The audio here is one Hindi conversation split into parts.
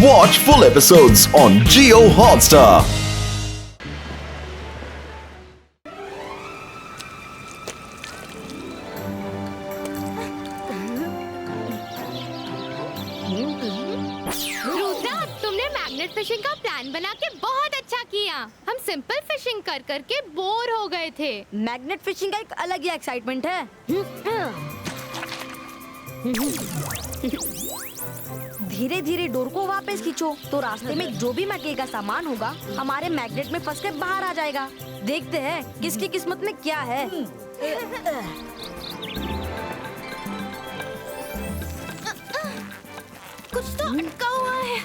Watch full episodes on Jio Hotstar. Rudra, तुमने मैग्नेट फिशिंग का प्लान बना के बहुत अच्छा किया। हम सिंपल फिशिंग कर करके बोर हो गए थे। मैग्नेट फिशिंग का एक अलग ही एक्साइटमेंट है। धीरे धीरे डोर को वापस खींचो तो रास्ते में जो भी मटेरियल का सामान होगा हमारे मैग्नेट में फंस कर बाहर आ जाएगा। देखते हैं किसकी किस्मत में क्या है। कुछ तो अटका हुआ है।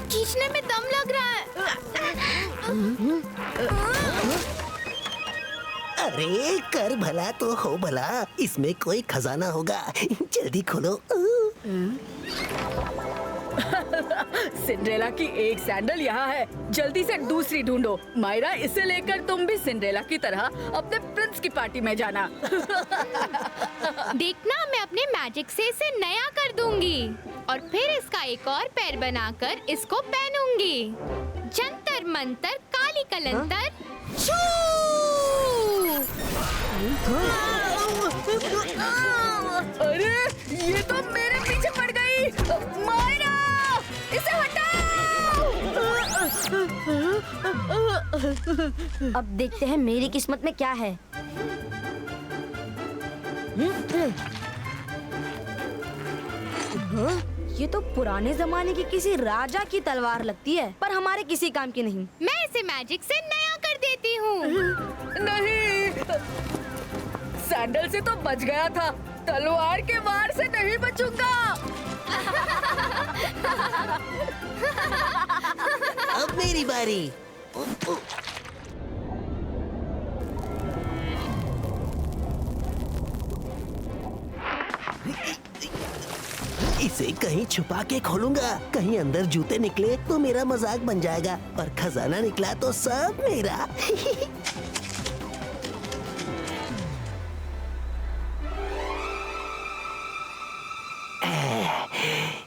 खींचने में दम लग रहा है। अरे कर भला तो हो भला, इसमें कोई खजाना होगा। जल्दी खोलो। सिंड्रेला की एक सैंडल यहाँ है, जल्दी से दूसरी ढूंढो। मायरा, इसे लेकर तुम भी सिंड्रेला की तरह अपने प्रिंस की पार्टी में जाना। देखना, मैं अपने मैजिक से इसे नया कर दूंगी और फिर इसका एक और पैर बनाकर इसको पहनूंगी। जंतर मंतर काली कलंतर छू! अरे ये तो मेरे पीछे पड़ गई। मायरा, इसे हटाओ। अब देखते हैं मेरी किस्मत में क्या है। ये तो पुराने जमाने की किसी राजा की तलवार लगती है, पर हमारे किसी काम की नहीं। मैं इसे मैजिक से नया कर देती हूँ। नहीं, सैंडल से तो बच गया था, तलवार के वार से नहीं बचूंगा। अब मेरी बारी। इसे कहीं छुपा के खोलूंगा। कहीं अंदर जूते निकले तो मेरा मजाक बन जाएगा, और खजाना निकला तो सब मेरा।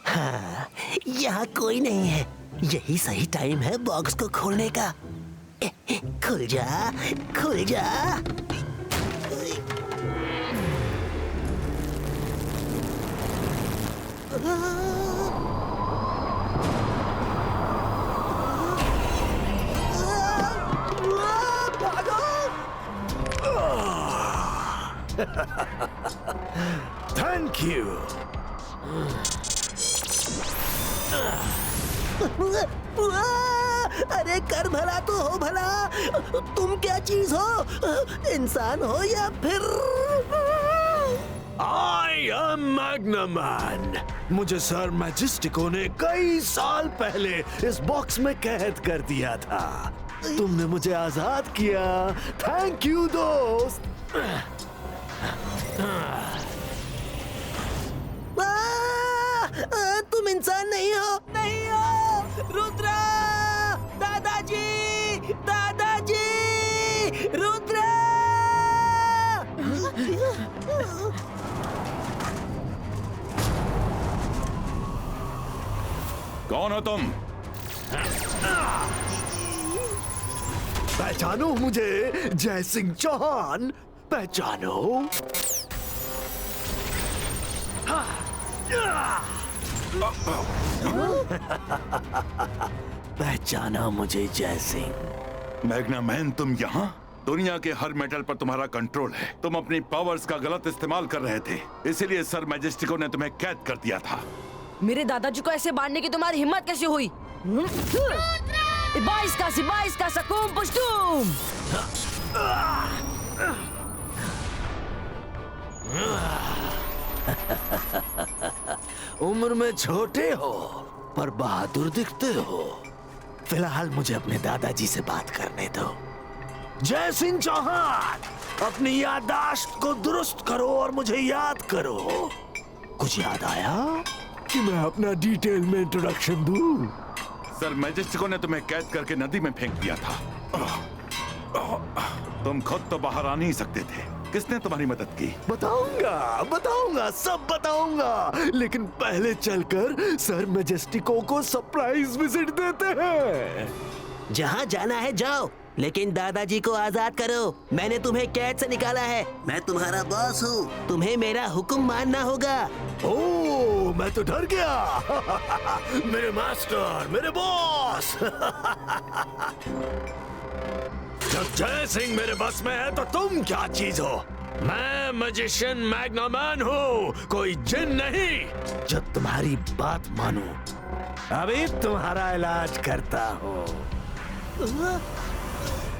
हाँ, यहाँ कोई नहीं है। यही सही टाइम है बॉक्स को खोलने का। खुल जा, खुल जा। Thank you. अरे कर भला तो हो भला। तुम क्या चीज हो, इंसान हो या फिर? I am Magnaman. मुझे सर मैजेस्टिको ने कई साल पहले इस बॉक्स में कैद कर दिया था। तुमने मुझे आजाद किया। थैंक यू दोस्त। तुम इंसान नहीं हो, नहीं हो। रुद्रा, दादाजी, दादाजी, रुद्रा। कौन हो तुम? पहचानो मुझे, जय सिंह चौहान। पहचानो। पहचाना मुझे जय सिंह। मैग्नामैन, तुम यहाँ? दुनिया के हर मेटल पर तुम्हारा कंट्रोल है। तुम अपनी पावर्स का गलत इस्तेमाल कर रहे थे, इसीलिए सर मैजेस्टिको ने तुम्हें कैद कर दिया था। मेरे दादाजी को ऐसे मारने की तुम्हारी हिम्मत कैसे हुई? बाईस का सकूम पुश्तूम। उम्र में छोटे हो पर बहादुर दिखते हो। फिलहाल मुझे अपने दादाजी से बात करने दो। जय सिंह चौहान, अपनी याददाश्त को दुरुस्त करो और मुझे याद करो। कुछ याद आया कि मैं अपना डिटेल में इंट्रोडक्शन दूं? सर मैजेस्टिको ने तुम्हें कैद करके नदी में फेंक दिया था। तुम खुद तो बाहर आ नहीं सकते थे, किसने तुम्हारी मदद की? बताऊंगा, सब बताऊंगा। लेकिन पहले चलकर सर मैजेस्टिको को सरप्राइज विजिट देते हैं। जहाँ जाना है जाओ, लेकिन दादाजी को आजाद करो। मैंने तुम्हें कैद से निकाला है। मैं तुम्हारा बॉस हूँ, तुम्हें मेरा हुक्म मानना होगा। ओह, मैं तो डर गया। मेरे मास्टर, मेरे बॉस। जब जय सिंह मेरे बस में है तो तुम क्या चीज हो? मैं मैजिशियन मैग्नामैन हूँ, कोई जिन नहीं। जब तुम्हारी बात मानूं, अभी तुम्हारा इलाज करता हूँ।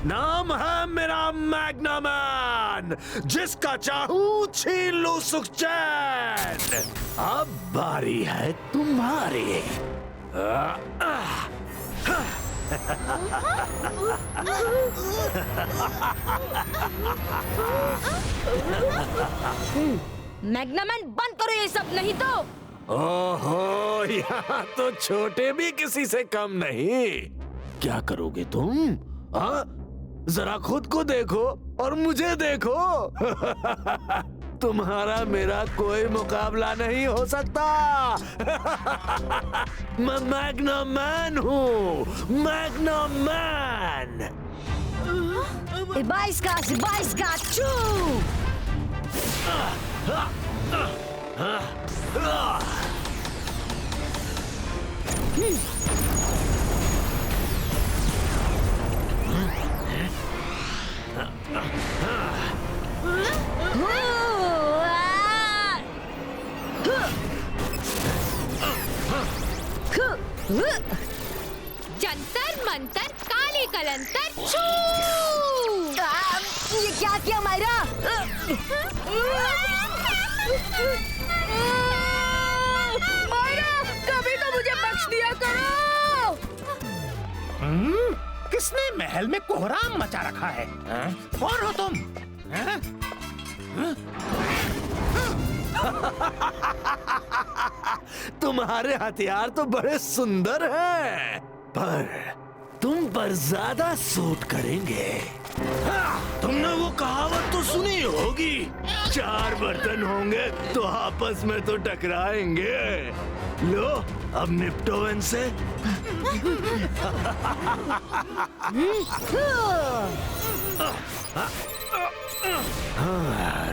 नाम है मेरा मैग्नामैन, जिसका चाहूं छीन लूं सुख चैन। अब बारी है तुम्हारी। मैग्नामैन बंद करो ये सब, नहीं तो। ओहो, यहाँ तो छोटे भी किसी से कम नहीं। क्या करोगे तुम? हाँ, जरा खुद को देखो और मुझे देखो। तुम्हारा मेरा कोई मुकाबला नहीं हो सकता। मैं मैग्नामैन हूँ, मैग्नामैन। Ibaiska, चू। जंतर मंतर काली कलंतर छू। ये क्या किया मायरा? मायरा, कभी तो मुझे बख्श दिया करो। किसने महल में कोहराम मचा रखा है? कौन हो तुम? तुम्हारे हथियार तो बड़े सुंदर हैं, पर तुम पर ज्यादा सूट करेंगे। तुमने वो कहावत तो सुनी होगी, 4 बर्तन होंगे तो आपस में तो टकराएंगे। लो, अब निपटो इनसे।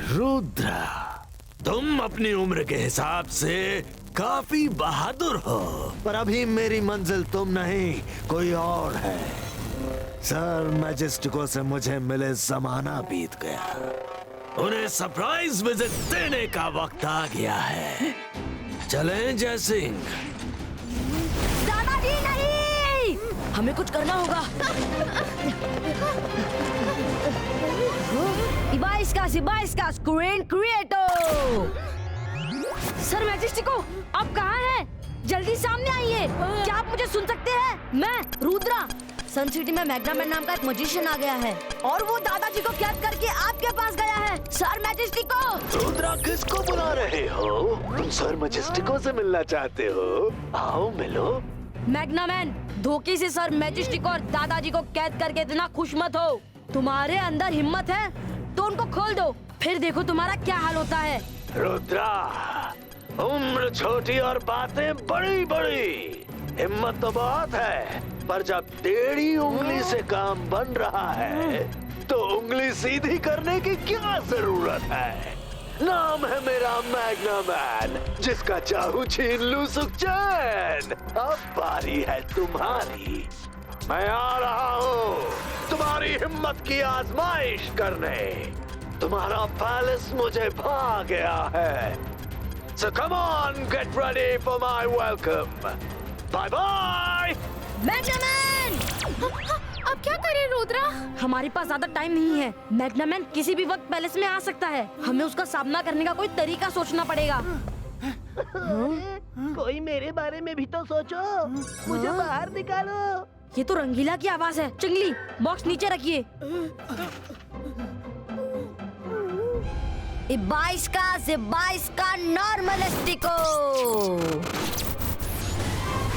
रुद्रा, तुम अपनी उम्र के हिसाब से काफी बहादुर हो, पर अभी मेरी मंजिल तुम नहीं, कोई और है। सर मैजेस्टिको से मुझे मिले जमाना बीत गया, उन्हें सरप्राइज विजिट देने का वक्त आ गया है। चलें जय सिंह। दादाजी नहीं, हमें कुछ करना होगा। Ibaiska, स्क्रीन क्रिएटो। सर मैजेस्टिको, आप कहाँ हैं? जल्दी सामने आइए। क्या आप मुझे सुन सकते हैं? मैं रुद्रा। सन सिटी में मैग्नामैन नाम का एक मैजिशियन आ गया है और वो दादाजी को कैद करके आपके पास गया है। सर मैजेस्टिको। रुद्रा, किसको बुला रहे हो? तुम सर मैजेस्टिको से मिलना चाहते हो? आओ मिलो। मैग्नामैन, धोखे से सर मैजेस्टिको और दादाजी को कैद करके इतना खुश मत हो। तुम्हारे अंदर हिम्मत है तो उनको खोल दो, फिर देखो तुम्हारा क्या हाल होता है। रुद्रा, उम्र छोटी और बातें बड़ी बड़ी। हिम्मत तो बहुत है, पर जब टेढ़ी उंगली से काम बन रहा है तो उंगली सीधी करने की क्या जरूरत है? नाम है मेरा मैग्नामैन, जिसका चाहूं छीन लूं सुख चैन। अब बारी है तुम्हारी। मैं आ रहा हूँ तुम्हारी हिम्मत की आजमाइश करने। तुम्हारा पैलेस मुझे भा गया है। So come on, get ready for my welcome. Bye bye. मैग्नामैन! अब क्या करें रुद्रा? हमारे पास ज्यादा टाइम नहीं है। मैग्नामैन किसी भी वक्त पैलेस में आ सकता है। हमें उसका सामना करने का कोई तरीका सोचना पड़ेगा। कोई मेरे बारे में भी तो सोचो, मुझे बाहर निकालो। ये तो रंगीला की आवाज है। चिंगली, बॉक्स नीचे रखिए। Ibaiska, normalistico.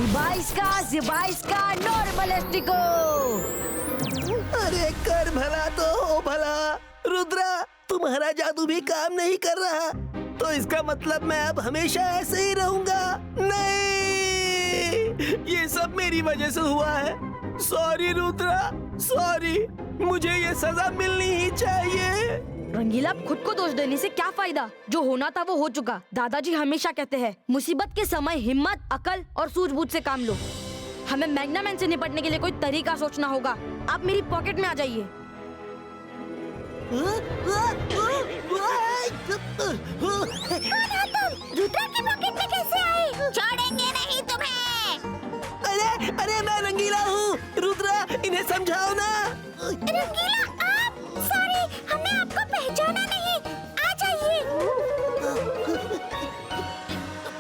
Ibaiska, normalistico. अरे कर भला तो हो भला। रुद्रा, तुम्हारा जादू भी काम नहीं कर रहा, तो इसका मतलब मैं अब हमेशा ऐसे ही रहूंगा? नहीं, ये सब मेरी वजह से हुआ है। Sorry Rudra, sorry. मुझे ये सजा मिलनी ही चाहिए। रंगीला, खुद को दोष देने से क्या फायदा? जो होना था वो हो चुका। दादाजी हमेशा कहते हैं, मुसीबत के समय हिम्मत, अकल और सूझबूझ से काम लो। हमें मैग्नामैन से निपटने के लिए कोई तरीका सोचना होगा। आप मेरी पॉकेट में आ जाइए। रुद्रा की पॉकेट में कैसे आए? छोड़ेंगे नहीं तुम्हें। अरे अरे, मैं रंगीला हूँ। रुद्रा, इन्हें समझाओ ना। रंगीला आप? सॉरी, हमने आपको पहचाना नहीं। आ जाइए।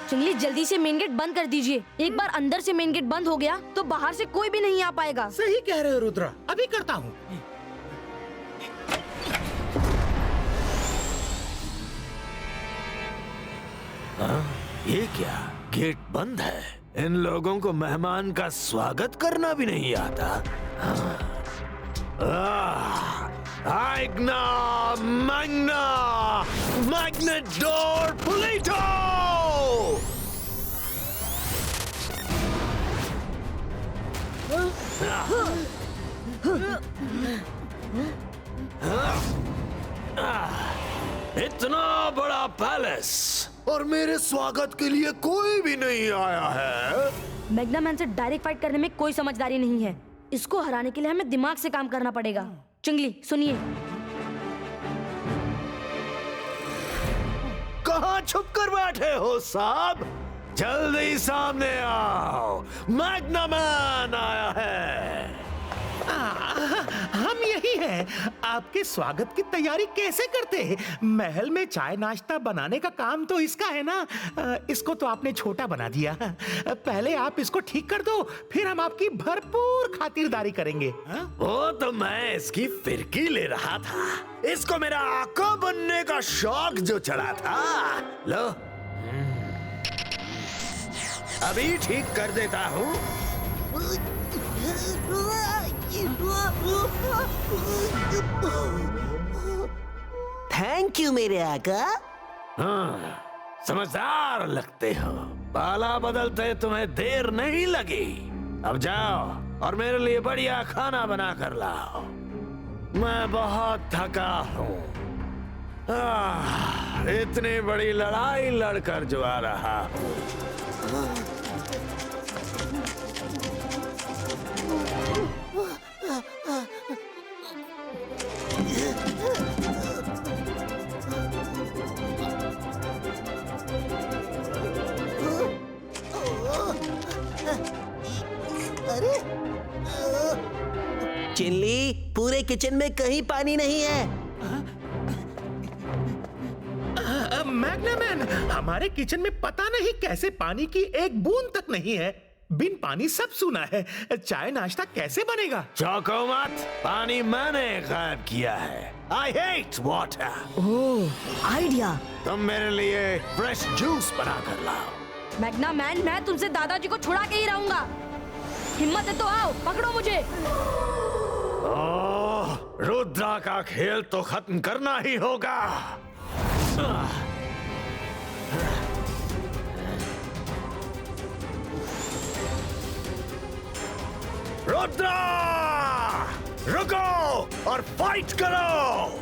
चिंगली, जल्दी से मेन गेट बंद कर दीजिए। एक बार अंदर से मेन गेट बंद हो गया तो बाहर से कोई भी नहीं आ पाएगा। सही कह रहे हो रुद्रा, अभी करता हूँ। ये क्या? गेट बंद है। इन लोगों को मेहमान का स्वागत करना भी नहीं आता। आइग्ना मैग्ना मैग्नेटोर पुलिटो। इतना बड़ा पैलेस और मेरे स्वागत के लिए कोई भी नहीं आया है। मैग्नामैन से डायरेक्ट फाइट करने में कोई समझदारी नहीं है। इसको हराने के लिए हमें दिमाग से काम करना पड़ेगा। चिंगली, सुनिए। कहाँ छुप कर बैठे हो साहब? जल्दी सामने आओ, मैग्नामैन आया है। हम यही हैं। आपके स्वागत की तैयारी कैसे करते हैं? महल में चाय नाश्ता बनाने का काम तो इसका है ना। इसको तो आपने छोटा बना दिया। पहले आप इसको ठीक कर दो, फिर हम आपकी भरपूर खातिरदारी करेंगे। वो तो मैं इसकी फिरकी ले रहा था। इसको मेरा आका बनने का शौक जो चढ़ा था। लो, अभी ठीक कर देता हूँ। थैंक यू मेरे आका। हाँ, समझदार लगते हो। बाला बदलते तुम्हें देर नहीं लगी। अब जाओ और मेरे लिए बढ़िया खाना बना कर लाओ। मैं बहुत थका हूँ। इतनी बड़ी लड़ाई लड़कर जो आ रहा हूँ। चिल्ली, पूरे किचन में कहीं पानी नहीं है। मैग्नामैन, हमारे किचन में पता नहीं कैसे पानी की एक बूंद तक नहीं है। बिन पानी सब सूना है। चाय नाश्ता कैसे बनेगा? चौंको मत, पानी मैंने गायब किया है। I hate water। Oh, idea. तुम मेरे लिए फ्रेश जूस बना कर लाओ। मैग्नामैन, मैं तुमसे दादाजी को छुड़ा के ही रहूंगा। हिम्मत है तो आओ, पकड़ो मुझे। ओह, रुद्रा का खेल तो खत्म करना ही होगा। रुद्रा, रुको और फाइट करो।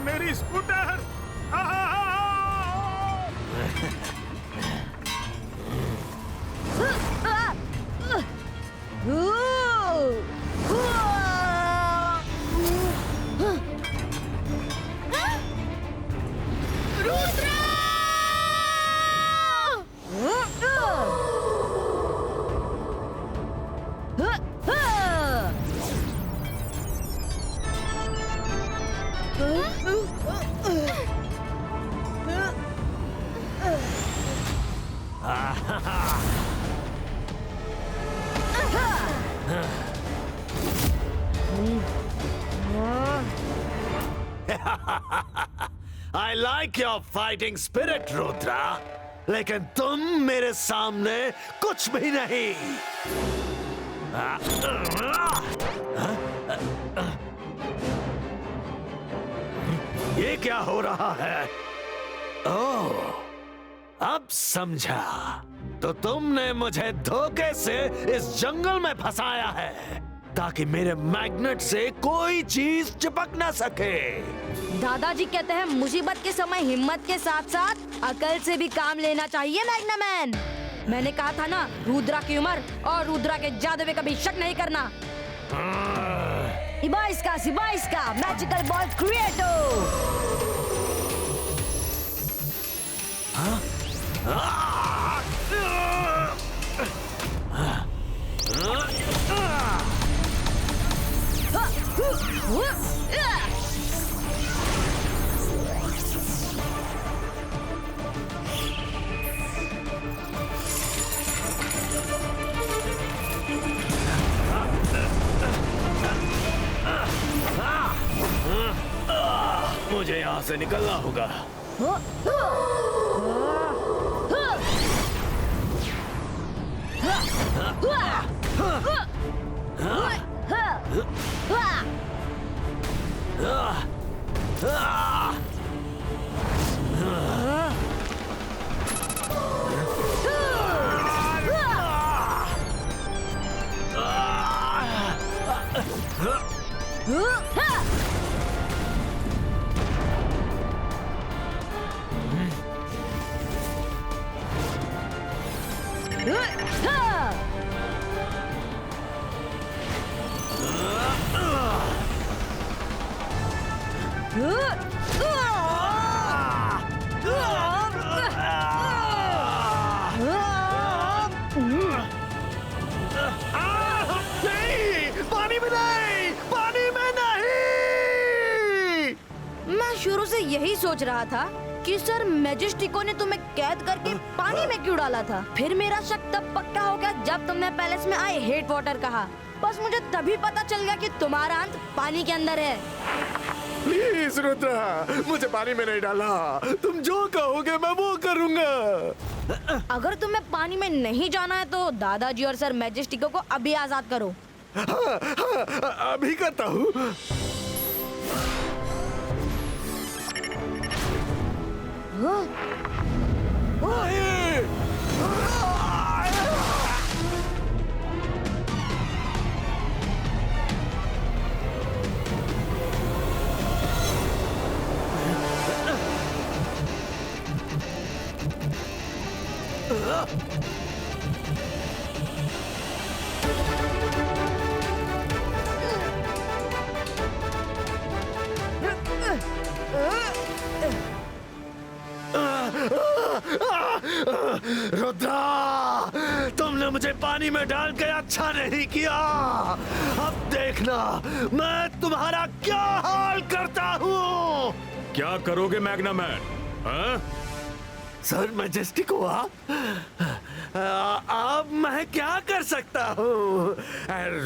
मेरी scooter. I like your fighting spirit, Rudra, लेकिन तुम मेरे सामने कुछ भी नहीं। ये क्या हो रहा है? ओह, अब समझा। तो तुमने मुझे धोखे से इस जंगल में फंसाया है ताकि मेरे मैग्नेट से कोई चीज चिपक ना सके। दादाजी कहते हैं मुसीबत के समय हिम्मत के साथ साथ अकल से भी काम लेना चाहिए मैग्नामैन। मैंने कहा था ना, रुद्रा की उम्र और रुद्रा के जादू पे कभी शक नहीं करना। सिबाइस्का मैजिकल बॉल क्रिएटो। मुझे यहाँ से निकलना होगा। शुरू से यही सोच रहा था कि सर मैजेस्टिको ने तुम्हें कैद करके पानी में क्यों डाला था। फिर मेरा शक तब पक्का हो गया जब तुमने पैलेस में आई हेट वाटर कहा। बस मुझे तभी पता चल गया कि तुम्हारा अंत पानी के अंदर है। प्लीज रुद्रा, मुझे पानी में नहीं डाला। तुम जो कहोगे मैं वो करूंगा। अगर तुम्हें पानी में नहीं जाना है तो दादाजी और सर मैजेस्टिको को अभी आजाद करो। हाँ, अभी करता हूँ। रुद्रा, तुमने मुझे पानी में डाल के अच्छा नहीं किया। अब देखना मैं तुम्हारा क्या हाल करता हूँ। क्या करोगे मैग्नामैन? हाँ? सर मैजेस्टिको, अब मैं क्या कर सकता हूँ?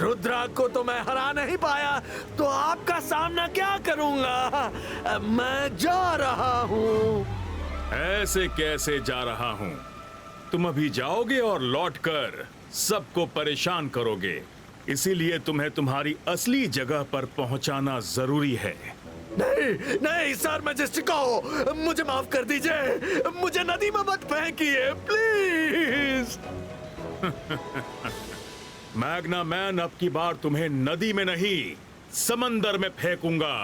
रुद्रा को तो मैं हरा नहीं पाया, तो आपका सामना क्या करूँगा? मैं जा रहा हूँ। ऐसे कैसे जा रहा हूँ? तुम अभी जाओगे और लौटकर सबको परेशान करोगे, इसीलिए तुम्हें तुम्हारी असली जगह पर पहुंचाना जरूरी है। नहीं नहीं सर मैजेस्टिको, मुझे माफ कर दीजिए। मुझे नदी में मत फेंकिए प्लीज। मैग्नामैन अब की बार तुम्हें नदी में नहीं समंदर में फेंकूंगा।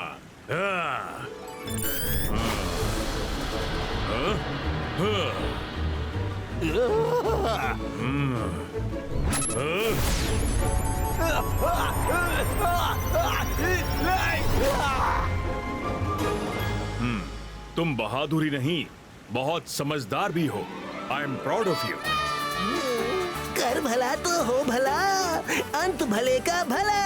तुम बहादुरी नहीं, बहुत समझदार भी हो। I am proud of you. कर भला तो हो भला, अंत भले का भला।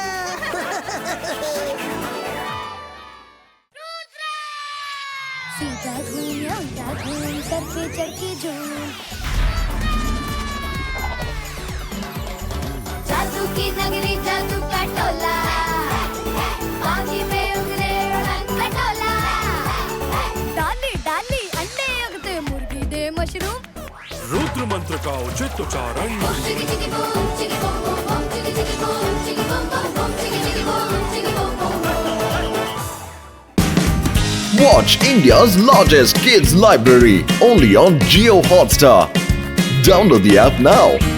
सीधा घूम या उल्टा घूम, सर पे चढ़ के झूम। जादू की नगरी, जादू का टोला, आगे में उगरे रंग का टोला। डाली डाली अंडे उगते, मुर्गी दे मशरूम। रुद्र मंत्र का उचित उच्चारण। चिकी चिकी बूम, चिकी बूम बूम बूम, चिकी चिकी बूम, चिकी बूम बूम बूम, चिकी चिकी बूम, चिकी बूम बूम बूम। Watch India's largest kids library only on Jio Hotstar. Download the app now.